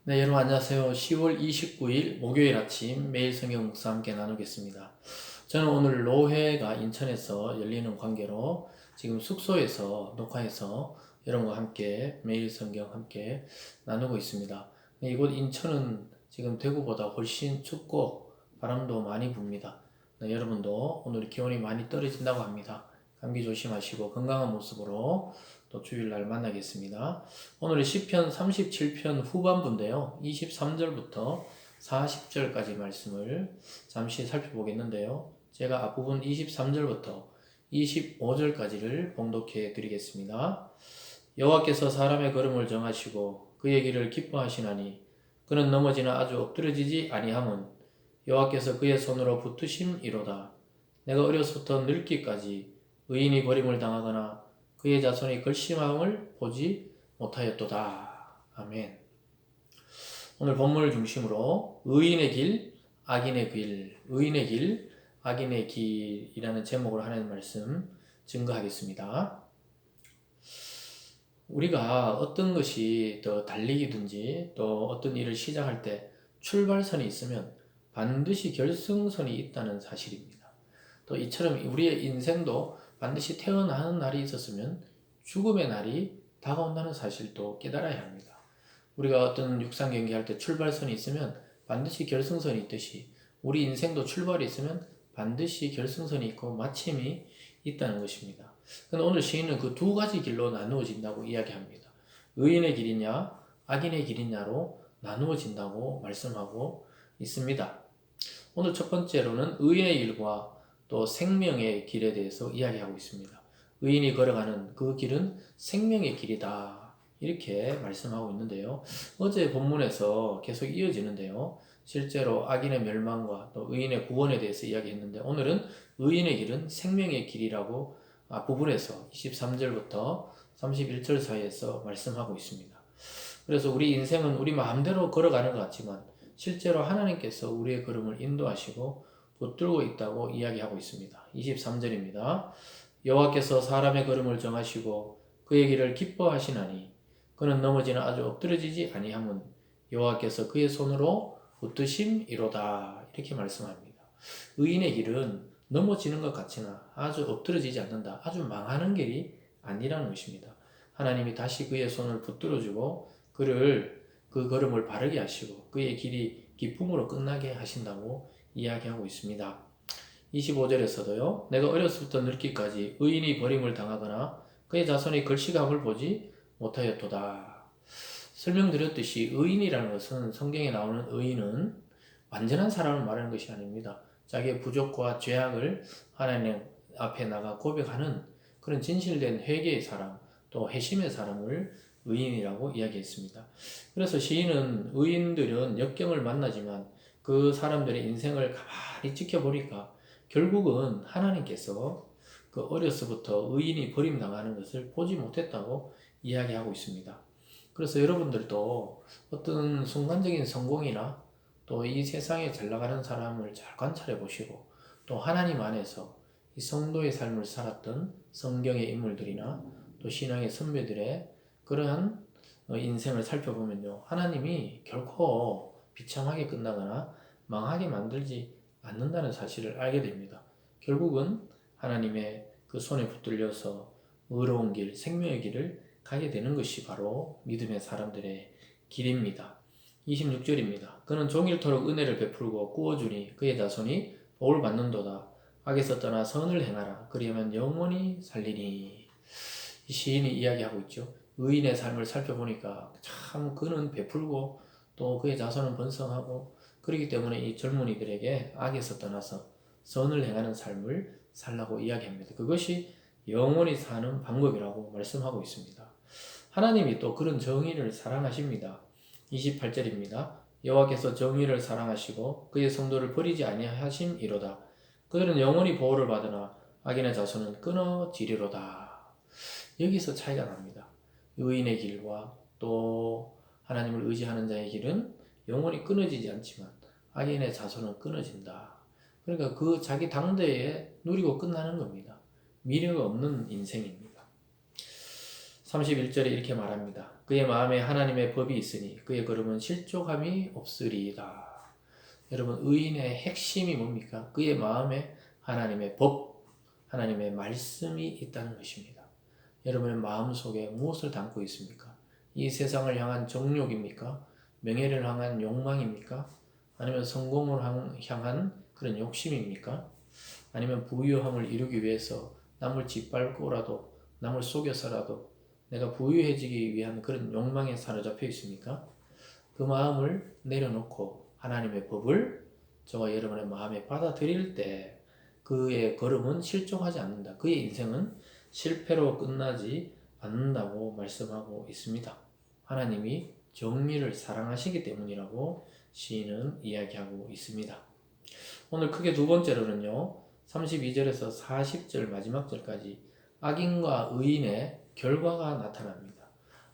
네, 여러분 안녕하세요. 10월 29일 목요일 아침 매일 성경 묵상 함께 나누겠습니다. 저는 오늘 노회가 인천에서 열리는 관계로 지금 숙소에서 녹화해서 여러분과 함께 매일 성경 함께 나누고 있습니다. 이곳 인천은 지금 대구보다 훨씬 춥고 바람도 많이 붑니다. 네, 여러분도 오늘 기온이 많이 떨어진다고 합니다. 감기 조심하시고 건강한 모습으로 또 주일날 만나겠습니다. 오늘은 시편 37편 후반부인데요. 23절부터 40절까지 말씀을 잠시 살펴보겠는데요. 제가 앞부분 23절부터 25절까지를 봉독해 드리겠습니다. 여호와께서 사람의 걸음을 정하시고 그의 길을 기뻐하시나니 그는 넘어지나 아주 엎드러지지 아니함은 여호와께서 그의 손으로 붙으심이로다. 내가 어려서부터 늙기까지 의인이 버림을 당하거나 그의 자손이 걸심함을 보지 못하였도다. 아멘. 오늘 본문을 중심으로 의인의 길, 악인의 길, 의인의 길, 악인의 길이라는 제목으로 하나님 말씀 증거하겠습니다. 우리가 어떤 것이 더 달리기든지 또 어떤 일을 시작할 때 출발선이 있으면 반드시 결승선이 있다는 사실입니다. 또 이처럼 우리의 인생도 반드시 태어나는 날이 있었으면 죽음의 날이 다가온다는 사실도 깨달아야 합니다. 우리가 어떤 육상 경기할 때 출발선이 있으면 반드시 결승선이 있듯이 우리 인생도 출발이 있으면 반드시 결승선이 있고 마침이 있다는 것입니다. 그런데 오늘 시인은 그 두 가지 길로 나누어진다고 이야기합니다. 의인의 길이냐 악인의 길이냐로 나누어진다고 말씀하고 있습니다. 오늘 첫 번째로는 의인의 길과 또 생명의 길에 대해서 이야기하고 있습니다. 의인이 걸어가는 그 길은 생명의 길이다. 이렇게 말씀하고 있는데요. 어제 본문에서 계속 이어지는데요. 실제로 악인의 멸망과 또 의인의 구원에 대해서 이야기했는데 오늘은 의인의 길은 생명의 길이라고 앞부분에서 23절부터 31절 사이에서 말씀하고 있습니다. 그래서 우리 인생은 우리 마음대로 걸어가는 것 같지만 실제로 하나님께서 우리의 걸음을 인도하시고 붙들고 있다고 이야기하고 있습니다. 23절입니다. 여호와께서 사람의 걸음을 정하시고 그의 길을 기뻐하시나니 그는 넘어지나 아주 엎드러지지 아니함은 여호와께서 그의 손으로 붙드심이로다. 이렇게 말씀합니다. 의인의 길은 넘어지는 것 같으나 아주 엎드러지지 않는다. 아주 망하는 길이 아니라는 것입니다. 하나님이 다시 그의 손을 붙들어주고 그를 그 걸음을 바르게 하시고 그의 길이 기쁨으로 끝나게 하신다고 이야기하고 있습니다. 25절에서도요. 내가 어렸을부터 늙기까지 의인이 버림을 당하거나 그의 자손이 걸시감을 보지 못하였도다. 설명드렸듯이 의인이라는 것은 성경에 나오는 의인은 완전한 사람을 말하는 것이 아닙니다. 자기의 부족과 죄악을 하나님 앞에 나가 고백하는 그런 진실된 회개의 사람, 또 회심의 사람을 의인이라고 이야기했습니다. 그래서 시인은 의인들은 역경을 만나지만 그 사람들의 인생을 가만히 지켜보니까 결국은 하나님께서 그 어려서부터 의인이 버림당하는 것을 보지 못했다고 이야기하고 있습니다. 그래서 여러분들도 어떤 순간적인 성공이나 또 이 세상에 잘 나가는 사람을 잘 관찰해 보시고 또 하나님 안에서 이 성도의 삶을 살았던 성경의 인물들이나 또 신앙의 선배들의 그러한 인생을 살펴보면요. 하나님이 결코 비참하게 끝나거나 망하게 만들지 않는다는 사실을 알게 됩니다. 결국은 하나님의 그 손에 붙들려서 의로운 길, 생명의 길을 가게 되는 것이 바로 믿음의 사람들의 길입니다. 26절입니다. 그는 종일토록 은혜를 베풀고 꾸어주니 그의 자손이 복을 받는도다. 악에서 떠나 선을 행하라. 그리하면 영원히 살리니. 이 시인이 이야기하고 있죠. 의인의 삶을 살펴보니까 참 그는 베풀고 또 그의 자손은 번성하고 그렇기 때문에 이 젊은이들에게 악에서 떠나서 선을 행하는 삶을 살라고 이야기합니다. 그것이 영원히 사는 방법이라고 말씀하고 있습니다. 하나님이 또 그런 정의를 사랑하십니다. 28절입니다. 여호와께서 정의를 사랑하시고 그의 성도를 버리지 아니하심이로다. 그들은 영원히 보호를 받으나 악인의 자손은 끊어지리로다. 여기서 차이가 납니다. 의인의 길과 또 하나님을 의지하는 자의 길은 영원히 끊어지지 않지만 악인의 자손은 끊어진다. 그러니까 그 자기 당대에 누리고 끝나는 겁니다. 미래가 없는 인생입니다. 31절에 이렇게 말합니다. 그의 마음에 하나님의 법이 있으니 그의 걸음은 실족함이 없으리이다. 여러분, 의인의 핵심이 뭡니까? 그의 마음에 하나님의 법, 하나님의 말씀이 있다는 것입니다. 여러분의 마음속에 무엇을 담고 있습니까? 이 세상을 향한 정욕입니까? 명예를 향한 욕망입니까? 아니면 성공을 향한 그런 욕심입니까? 아니면 부유함을 이루기 위해서 남을 짓밟고라도 남을 속여서라도 내가 부유해지기 위한 그런 욕망에 사로잡혀 있습니까? 그 마음을 내려놓고 하나님의 법을 저와 여러분의 마음에 받아들일 때 그의 걸음은 실종하지 않는다. 그의 인생은 실패로 끝나지 않는다고 말씀하고 있습니다. 하나님이 정의를 사랑하시기 때문이라고 시인은 이야기하고 있습니다. 오늘 크게 두 번째로는요, 32절에서 40절 마지막 절까지 악인과 의인의 결과가 나타납니다.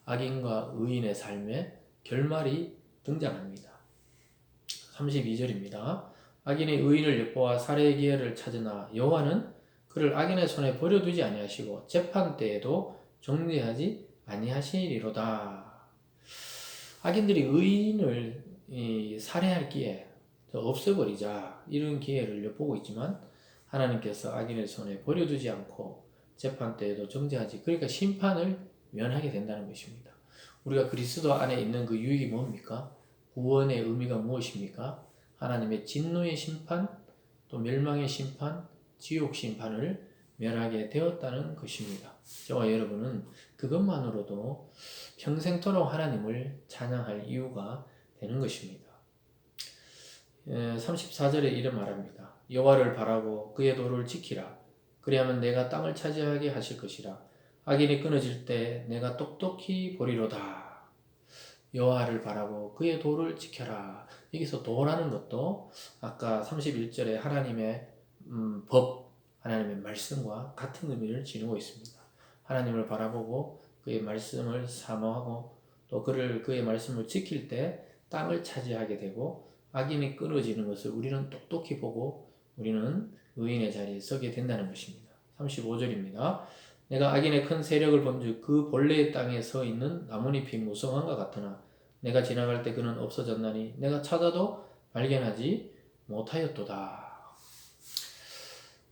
악인과 의인의 삶의 결말이 등장합니다. 32절입니다. 악인이 의인을 엿보아 살해의 기회를 찾으나 여호와는 그를 악인의 손에 버려두지 아니하시고 재판 때에도 정죄하지 아니하시리로다. 악인들이 의인을 살해할 기회, 없애버리자 이런 기회를 엿보고 있지만 하나님께서 악인의 손에 버려두지 않고 재판 때에도 정죄하지, 그러니까 심판을 면하게 된다는 것입니다. 우리가 그리스도 안에 있는 그 유익이 뭡니까? 구원의 의미가 무엇입니까? 하나님의 진노의 심판, 또 멸망의 심판, 지옥 심판을 면하게 되었다는 것입니다. 저와 여러분은 그것만으로도 평생토록 하나님을 찬양할 이유가 되는 것입니다. 34절에 이런 말합니다. 여호와를 바라고 그의 도를 지키라. 그리하면 내가 땅을 차지하게 하실 것이라. 악인이 끊어질 때 내가 똑똑히 보리로다. 여호와를 바라고 그의 도를 지켜라. 여기서 도라는 것도 아까 31절에 하나님의 법, 하나님의 말씀과 같은 의미를 지니고 있습니다. 하나님을 바라보고 그의 말씀을 사모하고 또 그의 말씀을 지킬 때 땅을 차지하게 되고, 악인이 끊어지는 것을 우리는 똑똑히 보고 우리는 의인의 자리에 서게 된다는 것입니다. 35절입니다. 내가 악인의 큰 세력을 본즉 그 본래의 땅에 서 있는 나뭇잎이 무성한가 같으나 내가 지나갈 때 그는 없어졌나니 내가 찾아도 발견하지 못하였도다.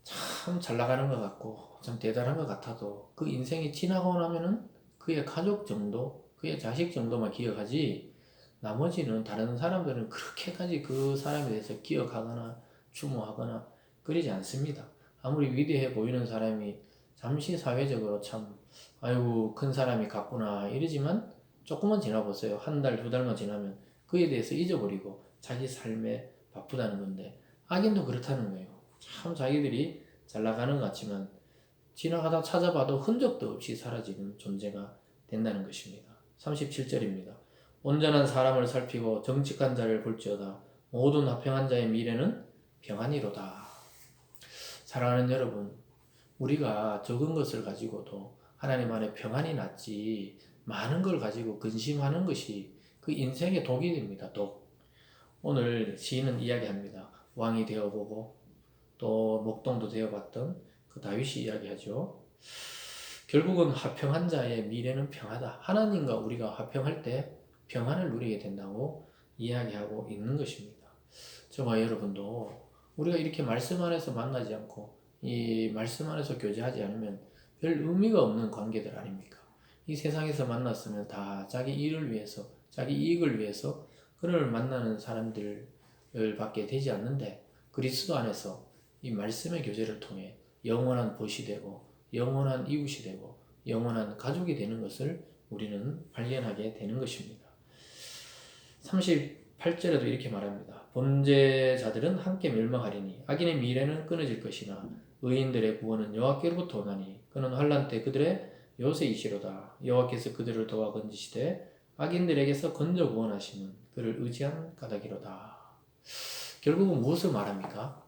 참 잘 나가는 것 같고 참 대단한 것 같아도 그 인생이 지나고 나면은 그의 가족 정도, 그의 자식 정도만 기억하지 나머지는 다른 사람들은 그렇게까지 그 사람에 대해서 기억하거나 추모하거나 그러지 않습니다. 아무리 위대해 보이는 사람이 잠시 사회적으로 참 아이고 큰 사람이 같구나 이러지만 조금만 지나보세요. 한 달, 두 달만 지나면 그에 대해서 잊어버리고 자기 삶에 바쁘다는 건데, 악인도 그렇다는 거예요. 참 자기들이 잘 나가는 것 같지만 지나가다 찾아봐도 흔적도 없이 사라지는 존재가 된다는 것입니다. 37절입니다. 온전한 사람을 살피고 정직한 자를 볼지어다. 모든 화평한 자의 미래는 평안이로다. 사랑하는 여러분, 우리가 적은 것을 가지고도 하나님 안에 평안이 났지 많은 걸 가지고 근심하는 것이 그 인생의 독이 됩니다. 독. 오늘 시인은 이야기합니다. 왕이 되어보고 또 목동도 되어봤던 그 다윗이 이야기하죠. 결국은 화평한 자의 미래는 평하다. 하나님과 우리가 화평할 때 평안을 누리게 된다고 이야기하고 있는 것입니다. 저와 여러분도 우리가 이렇게 말씀 안에서 만나지 않고 이 말씀 안에서 교제하지 않으면 별 의미가 없는 관계들 아닙니까? 이 세상에서 만났으면 다 자기 일을 위해서, 자기 이익을 위해서 그를 만나는 사람들 밖에 되지 않는데, 그리스도 안에서 이 말씀의 교제를 통해 영원한 벗이 되고 영원한 이웃이 되고 영원한 가족이 되는 것을 우리는 발견하게 되는 것입니다. 38절에도 이렇게 말합니다. 범죄자들은 함께 멸망하리니 악인의 미래는 끊어질 것이나 의인들의 구원은 여호와께로부터 오나니 그는 환난 때 그들의 요새이시로다. 여호와께서 그들을 도와 건지시되 악인들에게서 건져 구원하시는 그를 의지한 까닭이로다. 결국은 무엇을 말합니까?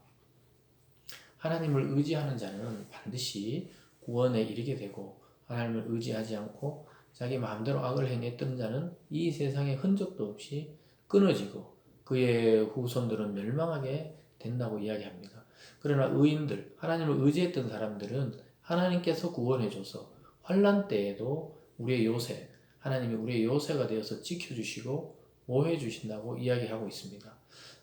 하나님을 의지하는 자는 반드시 구원에 이르게 되고, 하나님을 의지하지 않고 자기 마음대로 악을 행했던 자는 이 세상에 흔적도 없이 끊어지고 그의 후손들은 멸망하게 된다고 이야기합니다. 그러나 의인들, 하나님을 의지했던 사람들은 하나님께서 구원해줘서 환난 때에도 우리의 요새, 하나님이 우리의 요새가 되어서 지켜주시고 보호해 주신다고 이야기하고 있습니다.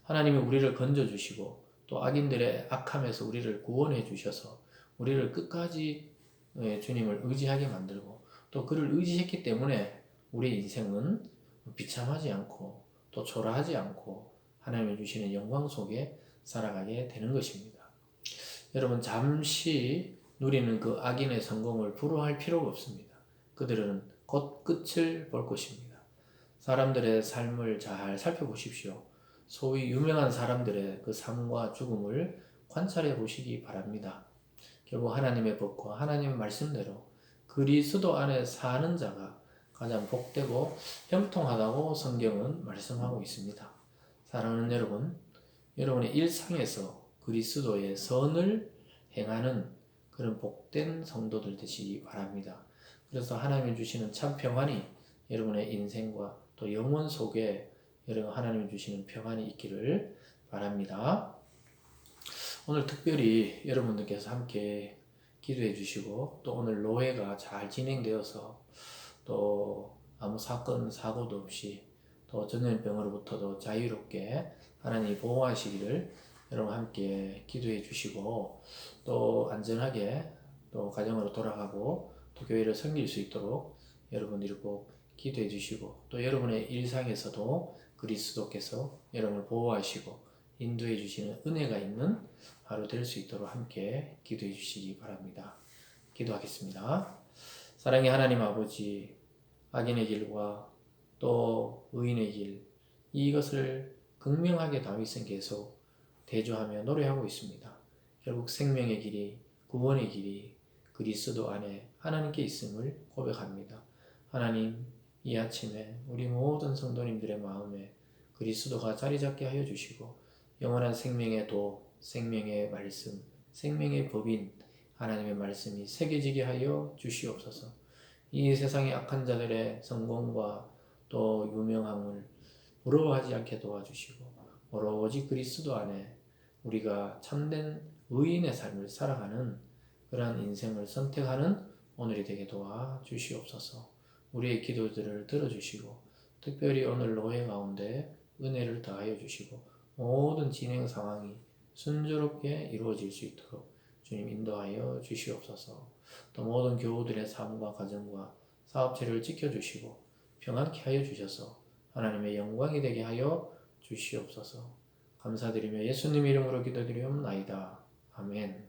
하나님이 우리를 건져주시고 또 악인들의 악함에서 우리를 구원해 주셔서 우리를 끝까지 주님을 의지하게 만들고 또 그를 의지했기 때문에 우리의 인생은 비참하지 않고 또 초라하지 않고 하나님이 주시는 영광 속에 살아가게 되는 것입니다. 여러분, 잠시 누리는 그 악인의 성공을 부러워할 필요가 없습니다. 그들은 곧 끝을 볼 것입니다. 사람들의 삶을 잘 살펴보십시오. 소위 유명한 사람들의 그 삶과 죽음을 관찰해 보시기 바랍니다. 결국 하나님의 법과 하나님의 말씀대로 그리스도 안에 사는 자가 가장 복되고 형통하다고 성경은 말씀하고 있습니다. 사랑하는 여러분, 여러분의 일상에서 그리스도의 선을 행하는 그런 복된 성도들 되시기 바랍니다. 그래서 하나님이 주시는 참 평안이 여러분의 인생과 또 영혼 속에 여러분 하나님이 주시는 평안이 있기를 바랍니다. 오늘 특별히 여러분들께서 함께 기도해 주시고 또 오늘 노회가 잘 진행되어서 또 아무 사건 사고도 없이 또 전염병으로부터도 자유롭게 하나님이 보호하시기를 여러분 함께 기도해 주시고 또 안전하게 또 가정으로 돌아가고 또 교회를 섬길 수 있도록 여러분들이 꼭 기도해 주시고 또 여러분의 일상에서도 그리스도께서 여러분을 보호하시고 인도해 주시는 은혜가 있는 하루 될 수 있도록 함께 기도해 주시기 바랍니다. 기도하겠습니다. 사랑의 하나님 아버지, 악인의 길과 또 의인의 길, 이것을 극명하게 다윗은 계속 대조하며 노래하고 있습니다. 결국 생명의 길이, 구원의 길이 그리스도 안에 하나님께 있음을 고백합니다. 하나님, 이 아침에 우리 모든 성도님들의 마음에 그리스도가 자리 잡게 하여 주시고 영원한 생명의 도, 생명의 말씀, 생명의 법인 하나님의 말씀이 새겨지게 하여 주시옵소서. 이 세상의 악한 자들의 성공과 또 유명함을 부러워하지 않게 도와주시고 오로지 그리스도 안에 우리가 참된 의인의 삶을 살아가는 그러한 인생을 선택하는 오늘이 되게 도와주시옵소서. 우리의 기도들을 들어주시고 특별히 오늘 노예 가운데 은혜를 더하여 주시고 모든 진행 상황이 순조롭게 이루어질 수 있도록 주님 인도하여 주시옵소서. 또 모든 교우들의 삶과 가정과 사업체를 지켜주시고 평안케 하여 주셔서 하나님의 영광이 되게 하여 주시옵소서. 감사드리며 예수님 이름으로 기도드리옵나이다. 아멘.